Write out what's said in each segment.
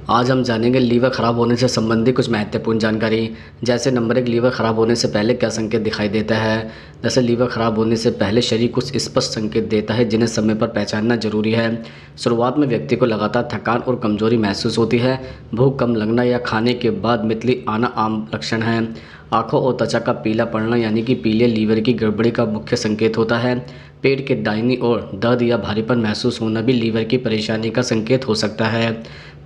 आज हम जानेंगे लीवर खराब होने से संबंधित कुछ महत्वपूर्ण जानकारी। जैसे नंबर 1, लीवर खराब होने से पहले क्या संकेत दिखाई देता है। जैसे लीवर खराब होने से पहले शरीर कुछ स्पष्ट संकेत देता है जिन्हें समय पर पहचानना जरूरी है। शुरुआत में व्यक्ति को लगातार थकान और कमजोरी महसूस होती है। भूख कम लगना या खाने के बाद मितली आना आम लक्षण है। आंखों और त्वचा का पीला पड़ना यानी कि पीले लीवर की गड़बड़ी का मुख्य संकेत होता है। पेट के दाहिनी ओर दर्द या भारीपन महसूस होना भी लीवर की परेशानी का संकेत हो सकता है।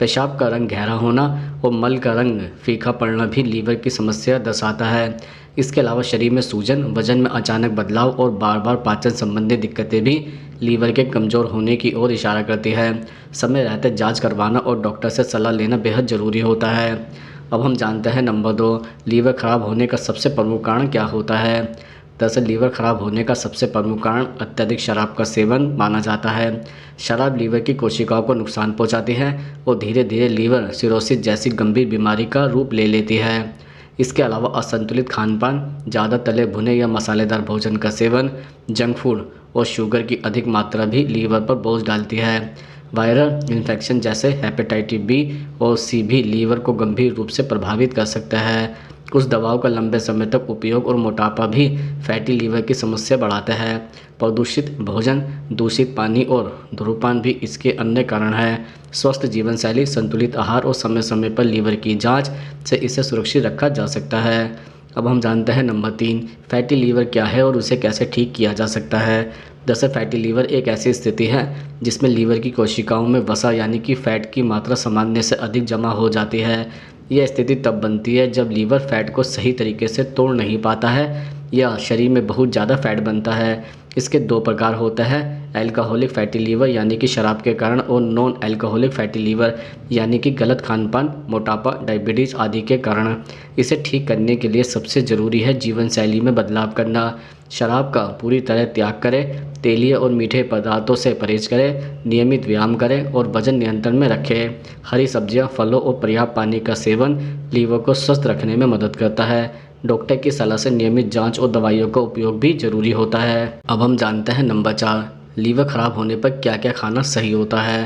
पेशाब का रंग गहरा होना और मल का रंग फीका पड़ना भी लीवर की समस्या दर्शाता है। इसके अलावा शरीर में सूजन, वजन में अचानक बदलाव और बार बार पाचन संबंधी दिक्कतें भी लीवर के कमज़ोर होने की ओर इशारा करती है। समय रहते जांच करवाना और डॉक्टर से सलाह लेना बेहद ज़रूरी होता है। अब हम जानते हैं नंबर 2, लीवर खराब होने का सबसे प्रमुख कारण क्या होता है। दरअसल लीवर खराब होने का सबसे प्रमुख कारण अत्यधिक शराब का सेवन माना जाता है। शराब लीवर की कोशिकाओं को नुकसान पहुंचाती है और धीरे धीरे लीवर सिरोसिस जैसी गंभीर बीमारी का रूप ले लेती है। इसके अलावा असंतुलित खानपान, ज़्यादा तले भुने या मसालेदार भोजन का सेवन, जंक फूड और शुगर की अधिक मात्रा भी लीवर पर बोझ डालती है। वायरल इन्फेक्शन जैसे हेपेटाइटिस बी और सी भी लीवर को गंभीर रूप से प्रभावित कर सकता है। कुछ दवाओं का लंबे समय तक उपयोग और मोटापा भी फैटी लीवर की समस्या बढ़ाता है। प्रदूषित भोजन, दूषित पानी और धूम्रपान भी इसके अन्य कारण हैं। स्वस्थ जीवन शैली, संतुलित आहार और समय समय पर लीवर की जांच से इसे सुरक्षित रखा जा सकता है। अब हम जानते हैं नंबर 3, फैटी लीवर क्या है और उसे कैसे ठीक किया जा सकता है। दरअसल फैटी लीवर एक ऐसी स्थिति है जिसमें लीवर की कोशिकाओं में वसा यानी कि फैट की मात्रा सामान्य से अधिक जमा हो जाती है। यह स्थिति तब बनती है जब लीवर फैट को सही तरीके से तोड़ नहीं पाता है या शरीर में बहुत ज़्यादा फैट बनता है। इसके 2 प्रकार होते हैं, अल्कोहलिक फैटी लीवर यानी कि शराब के कारण और नॉन अल्कोहलिक फैटी लीवर यानी कि गलत खानपान, मोटापा, डायबिटीज़ आदि के कारण। इसे ठीक करने के लिए सबसे ज़रूरी है जीवन शैली में बदलाव करना। शराब का पूरी तरह त्याग करें, तेलीय और मीठे पदार्थों से परहेज करें, नियमित व्यायाम करें और वजन नियंत्रण में रखें। हरी सब्जियां, फलों और पर्याप्त पानी का सेवन लीवर को स्वस्थ रखने में मदद करता है। डॉक्टर की सलाह से नियमित जांच और दवाइयों का उपयोग भी जरूरी होता है। अब हम जानते हैं नंबर 4, लीवर खराब होने पर क्या क्या खाना सही होता है।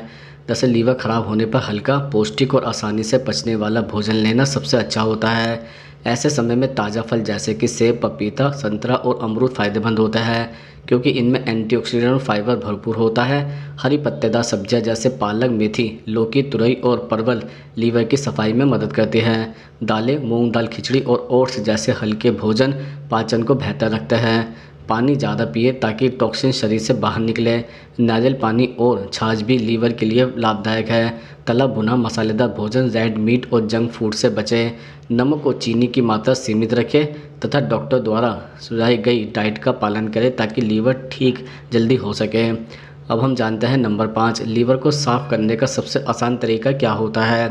जैसे लीवर खराब होने पर हल्का, पौष्टिक और आसानी से पचने वाला भोजन लेना सबसे अच्छा होता है। ऐसे समय में ताज़ा फल जैसे कि सेब, पपीता, संतरा और अमरूद फ़ायदेमंद होता है क्योंकि इनमें एंटीऑक्सीडेंट और फाइबर भरपूर होता है। हरी पत्तेदार सब्जियां जैसे पालक, मेथी, लौकी, तुरई और परवल लीवर की सफाई में मदद करते हैं। दालें, मूंग दाल, खिचड़ी और ओट्स जैसे हल्के भोजन पाचन को बेहतर रखते हैं। पानी ज़्यादा पिए ताकि टॉक्सिन शरीर से बाहर निकले। नारियल पानी और छाछ भी लीवर के लिए लाभदायक है। तला भुना मसालेदार भोजन, रेड मीट और जंक फूड से बचें। नमक और चीनी की मात्रा सीमित रखें तथा डॉक्टर द्वारा सुझाई गई डाइट का पालन करें ताकि लीवर ठीक जल्दी हो सके। अब हम जानते हैं नंबर 5, लीवर को साफ़ करने का सबसे आसान तरीका क्या होता है।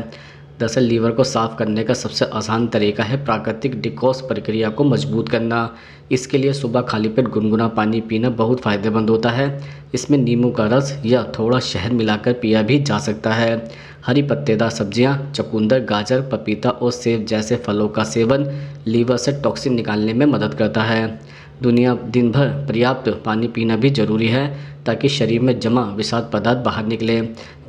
दरअसल लीवर को साफ़ करने का सबसे आसान तरीका है प्राकृतिक डिकॉस प्रक्रिया को मजबूत करना। इसके लिए सुबह खाली पेट गुनगुना पानी पीना बहुत फ़ायदेमंद होता है। इसमें नींबू का रस या थोड़ा शहद मिलाकर पिया भी जा सकता है। हरी पत्तेदार सब्जियां, चुकंदर, गाजर, पपीता और सेब जैसे फलों का सेवन लीवर से टॉक्सिन निकालने में मदद करता है। दिन भर पर्याप्त पानी पीना भी जरूरी है ताकि शरीर में जमा विषाक्त पदार्थ बाहर निकले।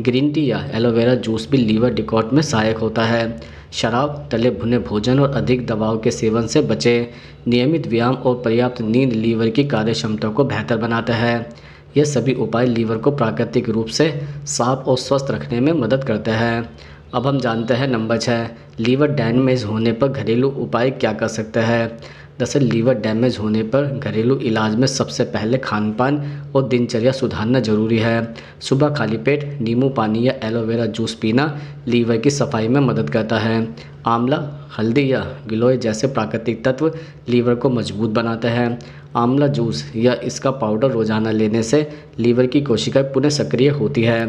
ग्रीन टी या एलोवेरा जूस भी लीवर डिकॉट में सहायक होता है। शराब, तले भुने भोजन और अधिक दवाओं के सेवन से बचें। नियमित व्यायाम और पर्याप्त नींद लीवर की कार्य क्षमता को बेहतर बनाता है। ये सभी उपाय लीवर को प्राकृतिक रूप से साफ और स्वस्थ रखने में मदद करते हैं। अब हम जानते हैं नंबर 6, लीवर डैमेज होने पर घरेलू उपाय क्या कर सकते हैं। दरअसल लीवर डैमेज होने पर घरेलू इलाज में सबसे पहले खानपान और दिनचर्या सुधारना जरूरी है। सुबह खाली पेट नींबू पानी या एलोवेरा जूस पीना लीवर की सफाई में मदद करता है। आंवला, हल्दी या गिलोय जैसे प्राकृतिक तत्व लीवर को मजबूत बनाते हैं। आंवला जूस या इसका पाउडर रोजाना लेने से लीवर की कोशिकाएं पुनः सक्रिय होती है।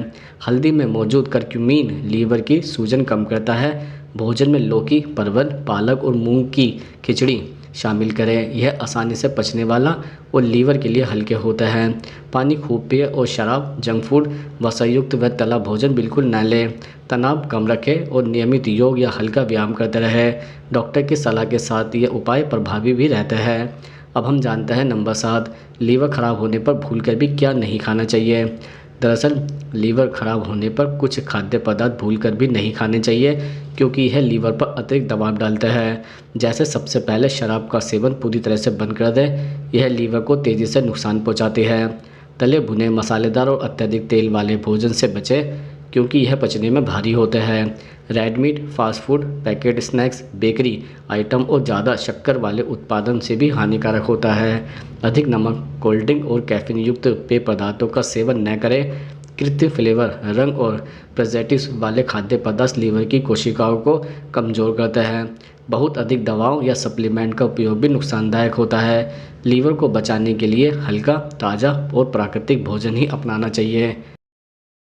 हल्दी में मौजूद करक्यूमिन लीवर की सूजन कम करता है। भोजन में लौकी, परवल, पालक और मूंग की खिचड़ी शामिल करें। यह आसानी से पचने वाला और लीवर के लिए हल्के होते हैं। पानी खूब पिए और शराब, जंक फूड, वसायुक्त व तला भोजन बिल्कुल न लें। तनाव कम रखें और नियमित योग या हल्का व्यायाम करते रहें। डॉक्टर की सलाह के साथ ये उपाय प्रभावी भी रहते हैं। अब हम जानते हैं नंबर 7, लीवर खराब होने पर भूलकर भी क्या नहीं खाना चाहिए। दरअसल लीवर खराब होने पर कुछ खाद्य पदार्थ भूलकर भी नहीं खाने चाहिए, क्योंकि यह लीवर पर अतिरिक्त दबाव डालता है। जैसे सबसे पहले शराब का सेवन पूरी तरह से बंद कर दें, यह लीवर को तेज़ी से नुकसान पहुंचाती है। तले भुने, मसालेदार और अत्यधिक तेल वाले भोजन से बचें, क्योंकि यह पचने में भारी होते हैं। Red meat, fast food, packet snacks, bakery item और ज़्यादा शक्कर वाले उत्पादन से भी हानिकारक होता है। अधिक नमक, कोल्ड ड्रिंक और कैफीन युक्त पेय पदार्थों का सेवन न करें। कृत्रिम फ्लेवर, रंग और प्रिजर्वेटिव्स वाले खाद्य पदार्थ लीवर की कोशिकाओं को कमज़ोर करते हैं। बहुत अधिक दवाओं या सप्लीमेंट का उपयोग भी नुकसानदायक होता है। लीवर को बचाने के लिए हल्का, ताज़ा और प्राकृतिक भोजन ही अपनाना चाहिए।